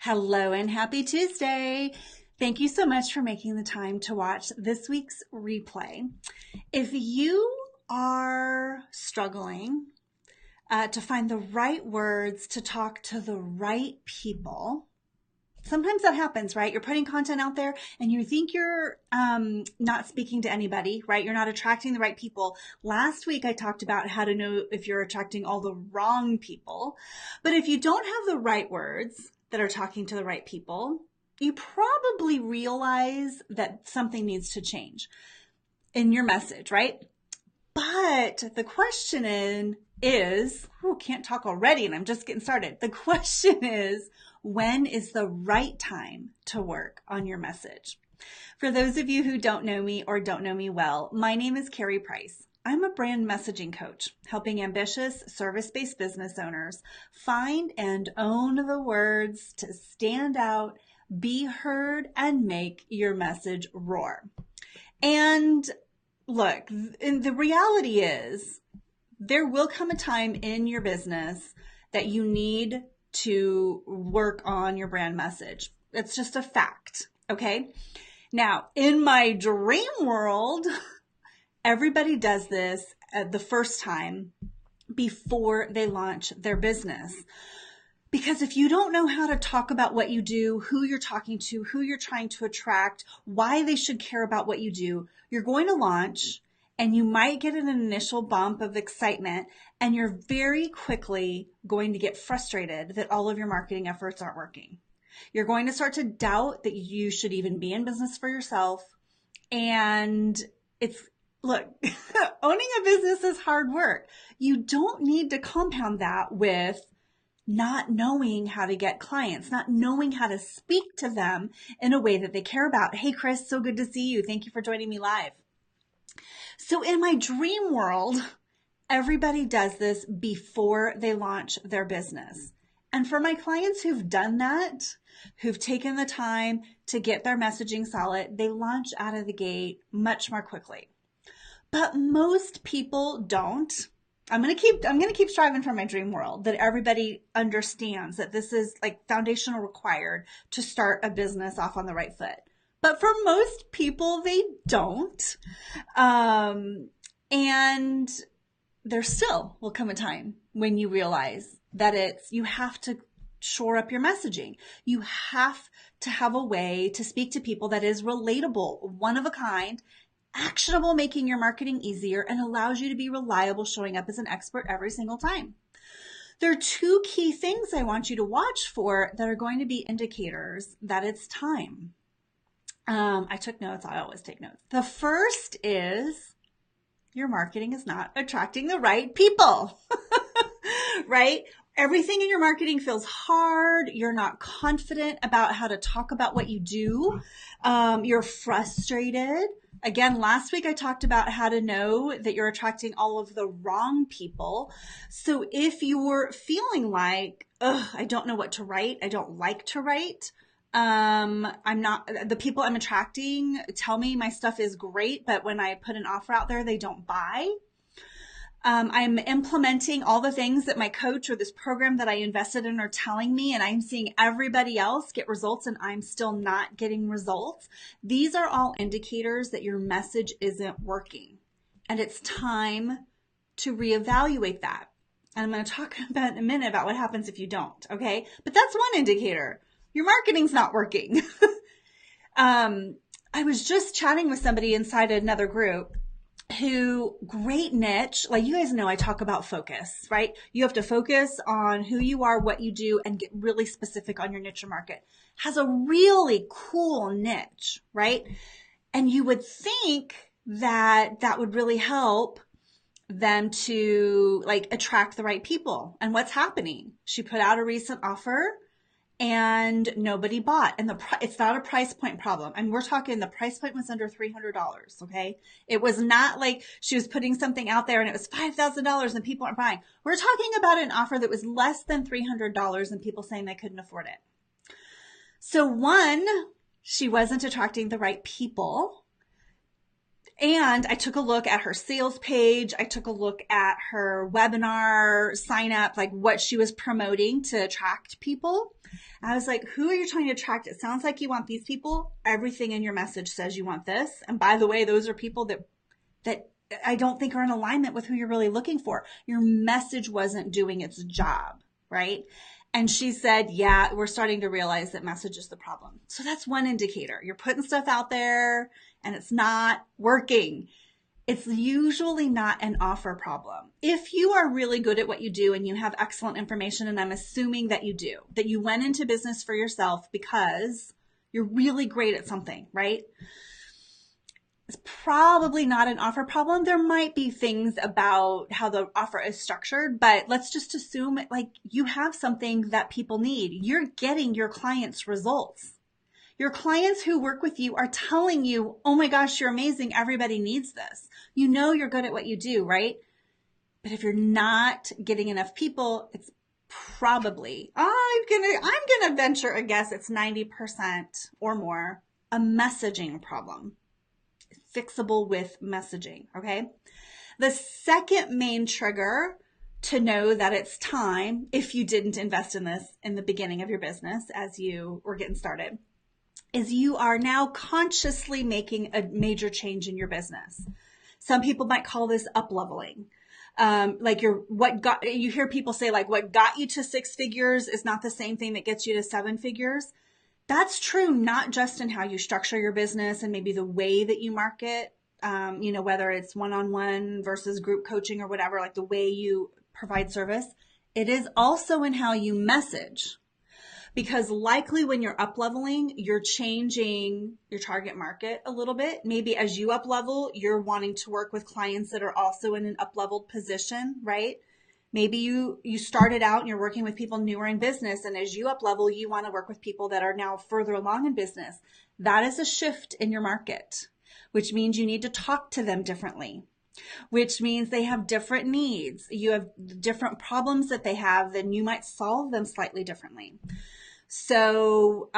Hello and happy Tuesday. Thank you so much for making the time to watch this week's replay. If you are struggling to find the right words to talk to the right people, sometimes that happens, right? You're putting content out there and you think you're not speaking to anybody, right? You're not attracting the right people. Last week, I talked about how to know if you're attracting all the wrong people. But if you don't have the right words that are talking to the right people, you probably realize that something needs to change in your message, right? But the question can't talk already and I'm just getting started. The question is, when is the right time to work on your message? For those of you who don't know me or don't know me well, my name is Carrie Price. I'm a brand messaging coach, helping ambitious service-based business owners find and own the words to stand out, be heard, and make your message roar. And look, and the reality is there will come a time in your business that you need to work on your brand message. It's just a fact, okay? Now, in my dream world, everybody does this at the first time before they launch their business. Because if you don't know how to talk about what you do, who you're talking to, who you're trying to attract, why they should care about what you do, you're going to launch and you might get an initial bump of excitement and you're very quickly going to get frustrated that all of your marketing efforts aren't working. You're going to start to doubt that you should even be in business for yourself. And look, owning a business is hard work. You don't need to compound that with not knowing how to get clients, not knowing how to speak to them in a way that they care about. Hey, Chris, so good to see you. Thank you for joining me live. So in my dream world, everybody does this before they launch their business. And for my clients who've done that, who've taken the time to get their messaging solid, they launch out of the gate much more quickly. But most people don't. I'm going to keep striving for my dream world that everybody understands that this is like foundational required to start a business off on the right foot. But for most people, they don't. And there still will come a time when you realize that you have to shore up your messaging. You have to have a way to speak to people that is relatable, one of a kind, actionable, making your marketing easier, and allows you to be reliable, showing up as an expert every single time. There are two key things I want you to watch for that are going to be indicators that it's time. I took notes. I always take notes. The first is your marketing is not attracting the right people, right? Everything in your marketing feels hard. You're not confident about how to talk about what you do. You're frustrated. Again, last week I talked about how to know that you're attracting all of the wrong people. So if you're feeling like, I don't know what to write, I don't like to write, the people I'm attracting tell me my stuff is great, but when I put an offer out there, they don't buy. I'm implementing all the things that my coach or this program that I invested in are telling me, and I'm seeing everybody else get results and I'm still not getting results. These are all indicators that your message isn't working. And it's time to reevaluate that. And I'm going to talk about in a minute about what happens if you don't, okay? But that's one indicator. Your marketing's not working. I was just chatting with somebody inside another group who, great niche, like you guys know I talk about focus, right? You have to focus on who you are, what you do, and get really specific on your niche or market. Has a really cool niche, right? And you would think that that would really help them to like attract the right people. And what's happening? She put out a recent offer and nobody bought. And it's not a price point problem. And we're talking the price point was under $300. Okay. It was not like she was putting something out there and it was $5,000 and people aren't buying. We're talking about an offer that was less than $300 and people saying they couldn't afford it. So one, she wasn't attracting the right people. And I took a look at her sales page. I took a look at her webinar sign up, like what she was promoting to attract people. I was like, who are you trying to attract? It sounds like you want these people. Everything in your message says you want this. And by the way, those are people that I don't think are in alignment with who you're really looking for. Your message wasn't doing its job, right? And she said, yeah, we're starting to realize that message is the problem. So that's one indicator. You're putting stuff out there and it's not working. It's usually not an offer problem. If you are really good at what you do and you have excellent information, and I'm assuming that you do, that you went into business for yourself because you're really great at something, right? It's probably not an offer problem. There might be things about how the offer is structured, but let's just assume like you have something that people need. You're getting your clients' results. Your clients who work with you are telling you, oh my gosh, you're amazing. Everybody needs this. You know you're good at what you do, right? But if you're not getting enough people, it's probably, I'm gonna venture a guess it's 90% or more a messaging problem. Fixable with messaging, okay? The second main trigger to know that it's time, if you didn't invest in this in the beginning of your business as you were getting started, is you are now consciously making a major change in your business. Some people might call this up-leveling. You hear people say like what got you to 6 figures is not the same thing that gets you to 7 figures. That's true, not just in how you structure your business and maybe the way that you market, whether it's one-on-one versus group coaching or whatever, like the way you provide service. It is also in how you message. Because likely when you're up leveling, you're changing your target market a little bit. Maybe as you up level, you're wanting to work with clients that are also in an up leveled position, right? Maybe you started out and you're working with people newer in business. And as you up level, you want to work with people that are now further along in business. That is a shift in your market, which means you need to talk to them differently, which means they have different needs. You have different problems that they have, then you might solve them slightly differently. So,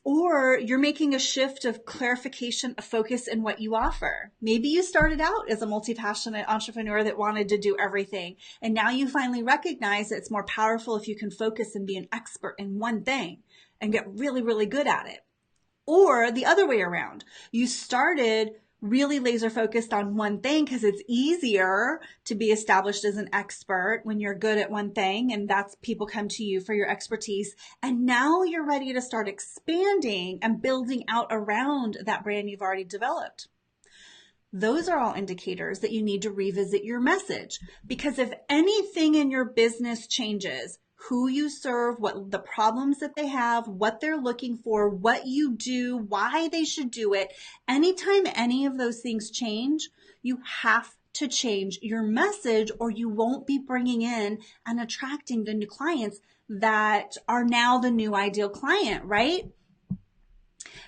or you're making a shift of clarification, of focus in what you offer. Maybe you started out as a multi-passionate entrepreneur that wanted to do everything. And now you finally recognize that it's more powerful if you can focus and be an expert in one thing and get really, really good at it. Or the other way around, you started really laser focused on one thing because it's easier to be established as an expert when you're good at one thing, and that's people come to you for your expertise. And now you're ready to start expanding and building out around that brand you've already developed. Those are all indicators that you need to revisit your message, because if anything in your business changes, who you serve, what the problems that they have, what they're looking for, what you do, why they should do it. Anytime any of those things change, you have to change your message, or you won't be bringing in and attracting the new clients that are now the new ideal client, right?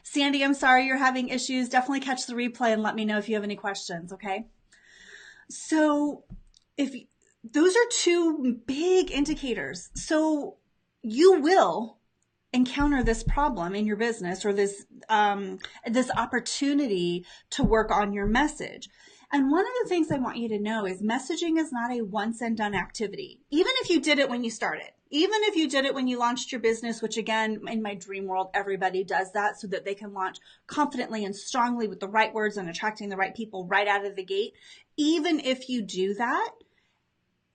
Sandy, I'm sorry you're having issues. Definitely catch the replay and let me know if you have any questions, okay? So those are two big indicators. So you will encounter this problem in your business, or this opportunity to work on your message. And one of the things I want you to know is messaging is not a once and done activity. Even if you did it when you started, even if you did it when you launched your business, which again, in my dream world, everybody does that so that they can launch confidently and strongly with the right words and attracting the right people right out of the gate. Even if you do that,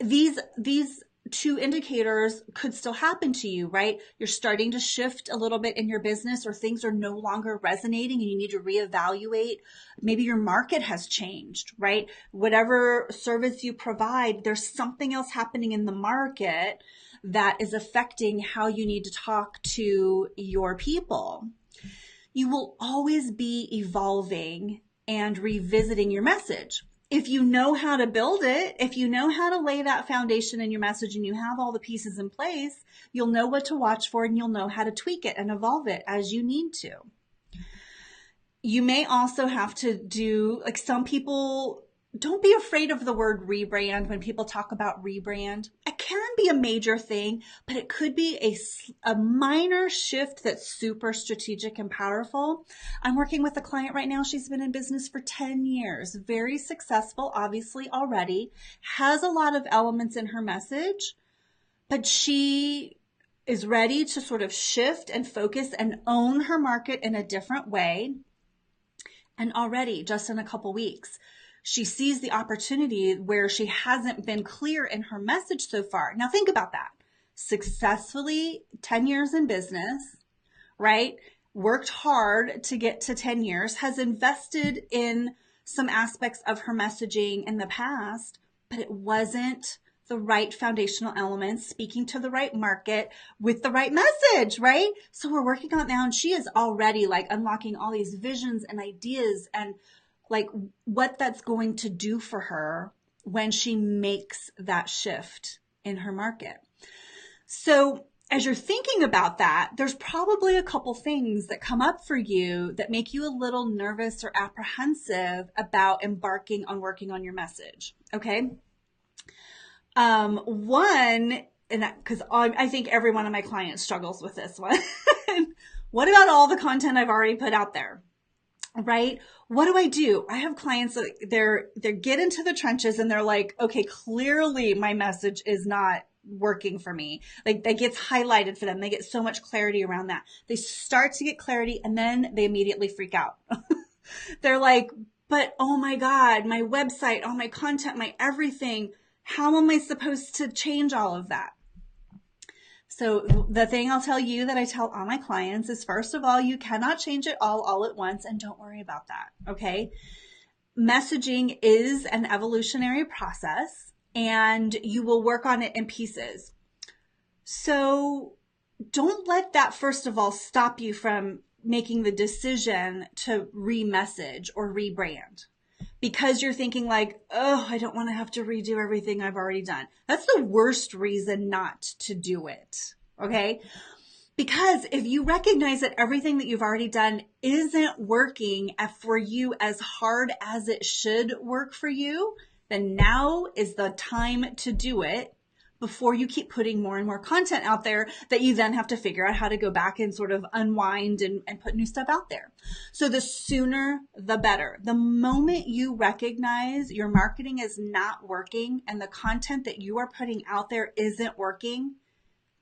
these two indicators could still happen to you, right? You're starting to shift a little bit in your business, or things are no longer resonating and you need to reevaluate. Maybe your market has changed, right? Whatever service you provide, there's something else happening in the market that is affecting how you need to talk to your people. You will always be evolving and revisiting your message. If you know how to build it, if you know how to lay that foundation in your message and you have all the pieces in place, you'll know what to watch for and you'll know how to tweak it and evolve it as you need to. You may also have to do, like some people don't be afraid of the word rebrand when people talk about rebrand. It can be a major thing, but it could be a minor shift that's super strategic and powerful. I'm working with a client right now. She's been in business for 10 years, very successful, obviously already, has a lot of elements in her message, but she is ready to sort of shift and focus and own her market in a different way. And already, just in a couple weeks, she sees the opportunity where she hasn't been clear in her message so far. Now think about that. Successfully 10 years in business, right? Worked hard to get to 10 years, has invested in some aspects of her messaging in the past, but it wasn't the right foundational elements, speaking to the right market with the right message, right? So we're working on it now, and she is already like unlocking all these visions and ideas and like what that's going to do for her when she makes that shift in her market. So as you're thinking about that, there's probably a couple things that come up for you that make you a little nervous or apprehensive about embarking on working on your message. Okay. One, and because I think every one of my clients struggles with this one. What about all the content I've already put out there? Right? What do I do? I have clients that they get into the trenches and they're like, okay, clearly my message is not working for me. Like that gets highlighted for them. They get so much clarity around that. They start to get clarity and then they immediately freak out. They're like, but oh my God, my website, all my content, my everything. How am I supposed to change all of that? So the thing I'll tell you that I tell all my clients is, first of all, you cannot change it all at once, and don't worry about that. Okay. Messaging is an evolutionary process and you will work on it in pieces. So don't let that, first of all, stop you from making the decision to re-message or rebrand. Because you're thinking like, oh, I don't want to have to redo everything I've already done. That's the worst reason not to do it. Okay. Because if you recognize that everything that you've already done isn't working for you as hard as it should work for you, then now is the time to do it before you keep putting more and more content out there that you then have to figure out how to go back and sort of unwind and put new stuff out there. So the sooner, the better. The moment you recognize your marketing is not working and the content that you are putting out there isn't working,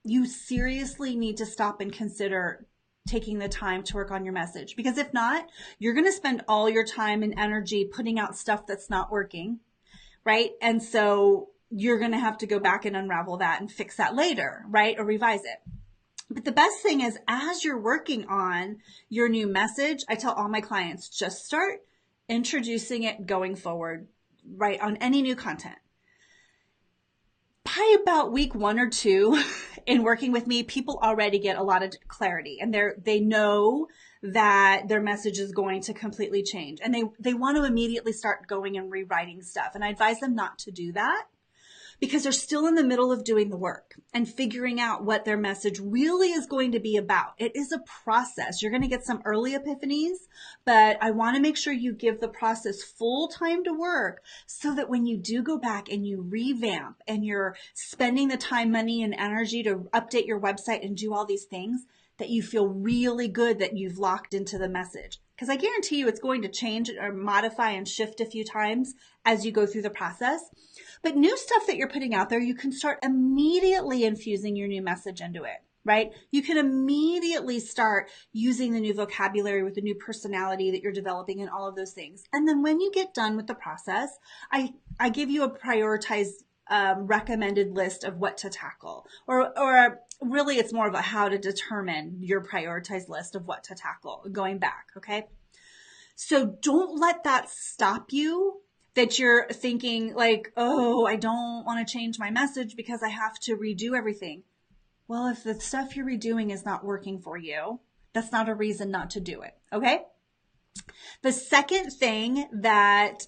you seriously need to stop and consider taking the time to work on your message. Because if not, you're going to spend all your time and energy putting out stuff that's not working, right? And so you're going to have to go back and unravel that and fix that later, right? Or revise it. But the best thing is, as you're working on your new message, I tell all my clients, just start introducing it going forward, right? On any new content. By about week 1 or 2 in working with me, people already get a lot of clarity and they know that their message is going to completely change, and they want to immediately start going and rewriting stuff. And I advise them not to do that, because they're still in the middle of doing the work and figuring out what their message really is going to be about. It is a process. You're going to get some early epiphanies, but I want to make sure you give the process full time to work so that when you do go back and you revamp and you're spending the time, money, and energy to update your website and do all these things, that you feel really good that you've locked into the message. Because I guarantee you it's going to change or modify and shift a few times as you go through the process. But new stuff that you're putting out there, you can start immediately infusing your new message into it, right? You can immediately start using the new vocabulary with the new personality that you're developing and all of those things. And then when you get done with the process, I give you a prioritized recommended list of what to tackle, or really it's more of a how to determine your prioritized list of what to tackle going back. Okay. So don't let that stop you, that you're thinking like, oh, I don't want to change my message because I have to redo everything. Well, if the stuff you're redoing is not working for you, that's not a reason not to do it. Okay. The second thing that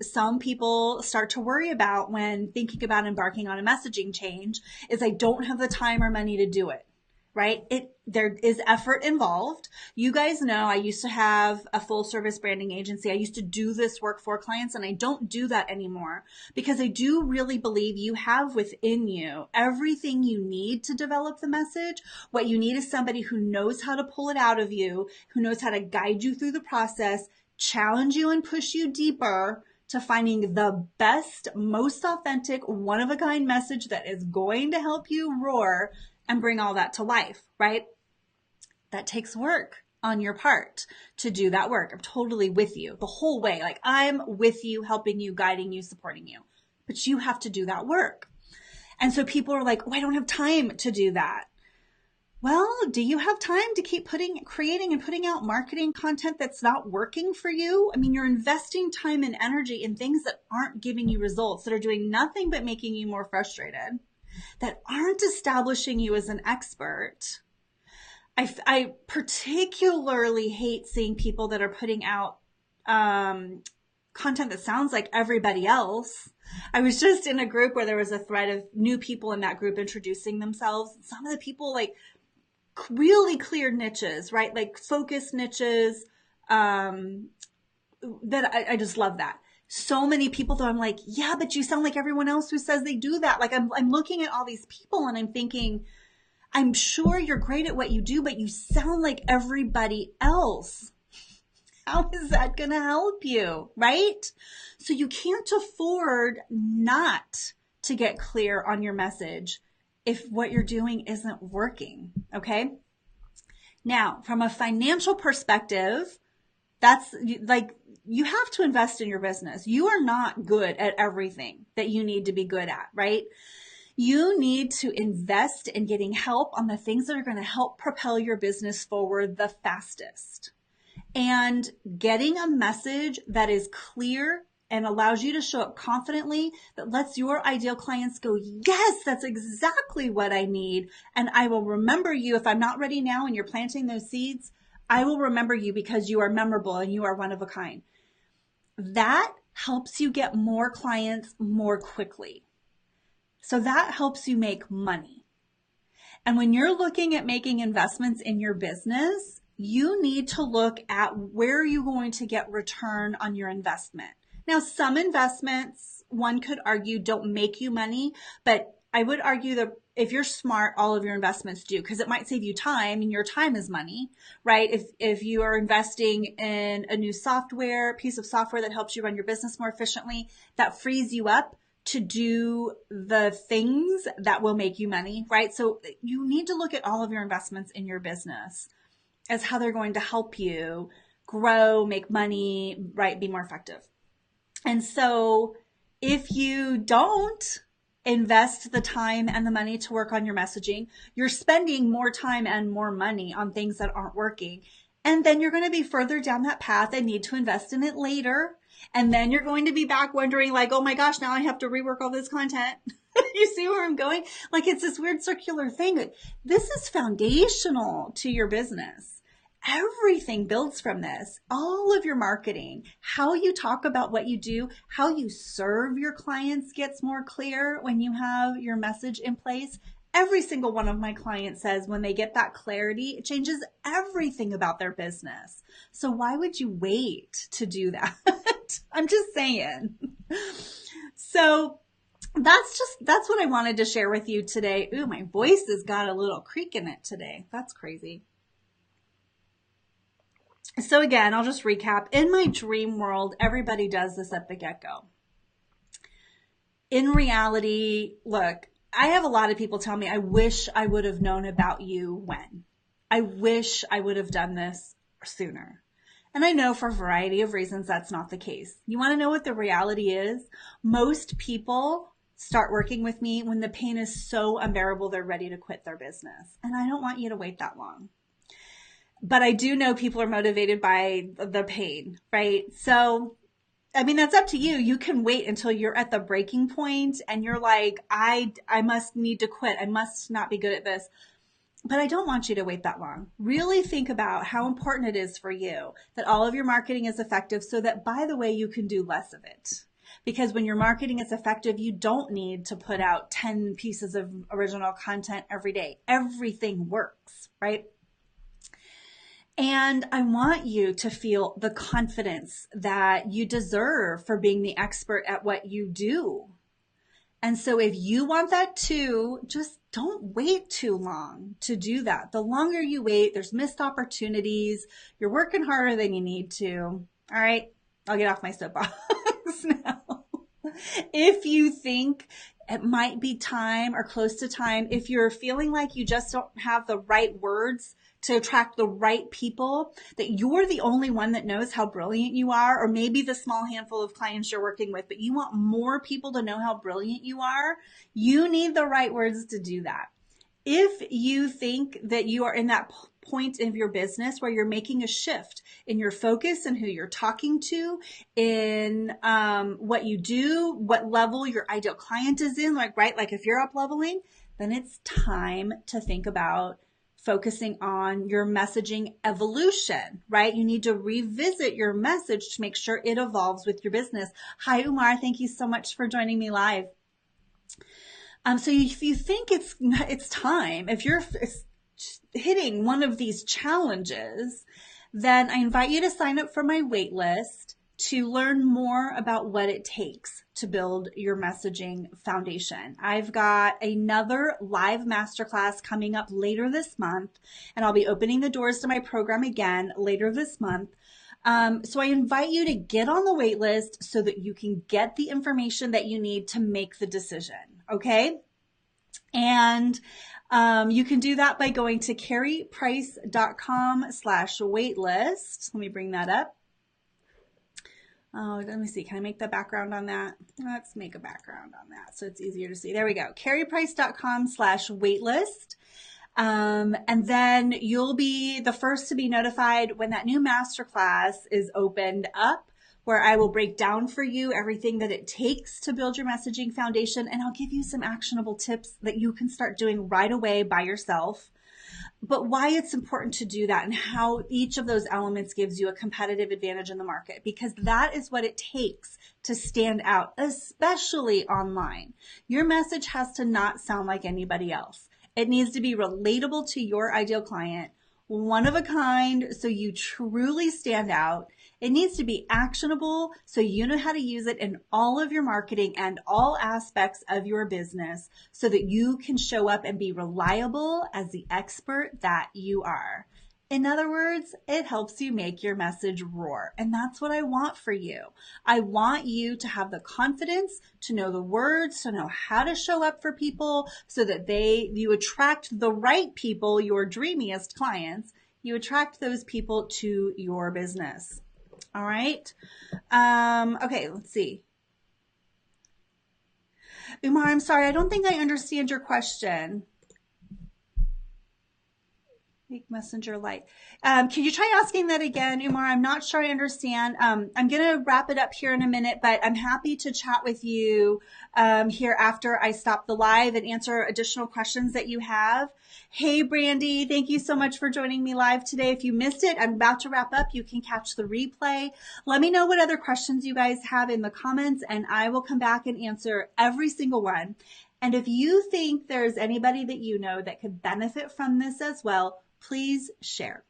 some people start to worry about when thinking about embarking on a messaging change is, I don't have the time or money to do it. right? There is effort involved. You guys know I used to have a full service branding agency. I used to do this work for clients, and I don't do that anymore because I do really believe you have within you everything you need to develop the message. What you need is somebody who knows how to pull it out of you, who knows how to guide you through the process, challenge you and push you deeper to finding the best, most authentic, one-of-a-kind message that is going to help you roar and bring all that to life, right? That takes work on your part to do that work. I'm totally with you the whole way. Like, I'm with you, helping you, guiding you, supporting you. But you have to do that work. And so people are like, oh, I don't have time to do that. Well, do you have time to keep creating and putting out marketing content that's not working for you? I mean, you're investing time and energy in things that aren't giving you results, that are doing nothing but making you more frustrated, that aren't establishing you as an expert. I particularly hate seeing people that are putting out content that sounds like everybody else. I was just in a group where there was a thread of new people in that group introducing themselves. Some of the people like really clear niches, right? Like focused niches. That I just love that. So many people though, I'm like, yeah, but you sound like everyone else who says they do that. Like I'm looking at all these people and I'm thinking, I'm sure you're great at what you do, but you sound like everybody else. How is that going to help you, right? So you can't afford not to get clear on your message if what you're doing isn't working, okay? Now, from a financial perspective, that's like, you have to invest in your business. You are not good at everything that you need to be good at, right? You need to invest in getting help on the things that are going to help propel your business forward the fastest. And getting a message that is clear and allows you to show up confidently, that lets your ideal clients go, yes, that's exactly what I need. And I will remember you. If I'm not ready now and you're planting those seeds, I will remember you because you are memorable and you are one of a kind. That helps you get more clients more quickly. So that helps you make money. And when you're looking at making investments in your business, you need to look at where you're going to get return on your investment. Now, some investments, one could argue, don't make you money, but I would argue that if you're smart, all of your investments do, because it might save you time, and your time is money, right? If you are investing in a new piece of software that helps you run your business more efficiently, that frees you up to do the things that will make you money, right? So you need to look at all of your investments in your business as how they're going to help you grow, make money, right? Be more effective. And so if you don't invest the time and the money to work on your messaging, you're spending more time and more money on things that aren't working. And then you're going to be further down that path and need to invest in it later. And then you're going to be back wondering like, oh my gosh, now I have to rework all this content. You see where I'm going? Like, it's this weird circular thing. This is foundational to your business. Everything builds from this. All of your marketing, how you talk about what you do, how you serve your clients gets more clear when you have your message in place. Every single one of my clients says when they get that clarity, it changes everything about their business. So why would you wait to do that? I'm just saying. So that's what I wanted to share with you today. Ooh, my voice has got a little creak in it today. That's crazy. So again, I'll just recap. In my dream world, everybody does this at the get-go. In reality, look, I have a lot of people tell me, I wish I would have known about you when. I wish I would have done this sooner. And I know for a variety of reasons that's not the case. You want to know what the reality is? Most people start working with me when the pain is so unbearable they're ready to quit their business. And I don't want you to wait that long. But I do know people are motivated by the pain, right? So, I mean, that's up to you. You can wait until you're at the breaking point and you're like, I must need to quit. I must not be good at this. But I don't want you to wait that long. Really think about how important it is for you that all of your marketing is effective so that, by the way, you can do less of it. Because when your marketing is effective, you don't need to put out 10 pieces of original content every day. Everything works, right? And I want you to feel the confidence that you deserve for being the expert at what you do. And so if you want that too, just don't wait too long to do that. The longer you wait, there's missed opportunities. You're working harder than you need to. All right, I'll get off my soapbox now. If you think it might be time or close to time, if you're feeling like you just don't have the right words to attract the right people, that you're the only one that knows how brilliant you are, or maybe the small handful of clients you're working with, but you want more people to know how brilliant you are, you need the right words to do that. If you think that you are in that point of your business where you're making a shift in your focus and who you're talking to, in what you do, what level your ideal client is in, like if you're up leveling, then it's time to think about focusing on your messaging evolution, right? You need to revisit your message to make sure it evolves with your business. Hi, Umar. Thank you so much for joining me live. So if you think it's time, if you're hitting one of these challenges, then I invite you to sign up for my wait list to learn more about what it takes to build your messaging foundation. I've got another live masterclass coming up later this month, and I'll be opening the doors to my program again later this month. So I invite you to get on the wait list so that you can get the information that you need to make the decision, okay? And you can do that by going to carrieprice.com/waitlist. Let me bring that up. Oh, let me see. Can I make the background on that? Let's make a background on that so it's easier to see. There we go. carrieprice.com/waitlist. And then you'll be the first to be notified when that new masterclass is opened up, where I will break down for you everything that it takes to build your messaging foundation. And I'll give you some actionable tips that you can start doing right away by yourself. But why it's important to do that and how each of those elements gives you a competitive advantage in the market, because that is what it takes to stand out, especially online. Your message has to not sound like anybody else. It needs to be relatable to your ideal client, one of a kind, so you truly stand out. It needs to be actionable so you know how to use it in all of your marketing and all aspects of your business so that you can show up and be reliable as the expert that you are. In other words, it helps you make your message roar. And that's what I want for you. I want you to have the confidence to know the words, to know how to show up for people so that you attract the right people, your dreamiest clients. You attract those people to your business. All right. Okay, let's see. Umar, I'm sorry. I don't think I understand your question. Make Messenger light. Can you try asking that again, Umar? I'm not sure I understand. I'm going to wrap it up here in a minute, but I'm happy to chat with you here after I stop the live and answer additional questions that you have. Hey, Brandy, thank you so much for joining me live today. If you missed it, I'm about to wrap up. You can catch the replay. Let me know what other questions you guys have in the comments, and I will come back and answer every single one. And if you think there's anybody that you know that could benefit from this as well, please share.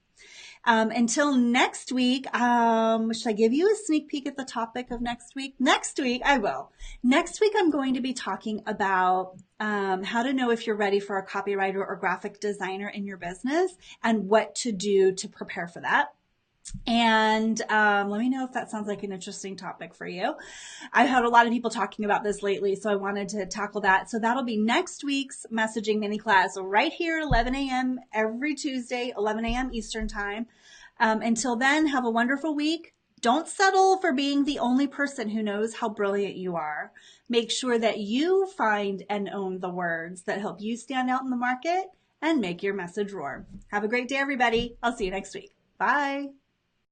Until next week, should I give you a sneak peek at the topic of next week? Next week, I will. Next week, I'm going to be talking about how to know if you're ready for a copywriter or graphic designer in your business and what to do to prepare for that. And let me know if that sounds like an interesting topic for you. I've had a lot of people talking about this lately, so I wanted to tackle that. So that'll be next week's messaging mini class right here at 11 a.m. every Tuesday, 11 a.m. Eastern time. Until then, have a wonderful week. Don't settle for being the only person who knows how brilliant you are. Make sure that you find and own the words that help you stand out in the market and make your message roar. Have a great day, everybody. I'll see you next week. Bye.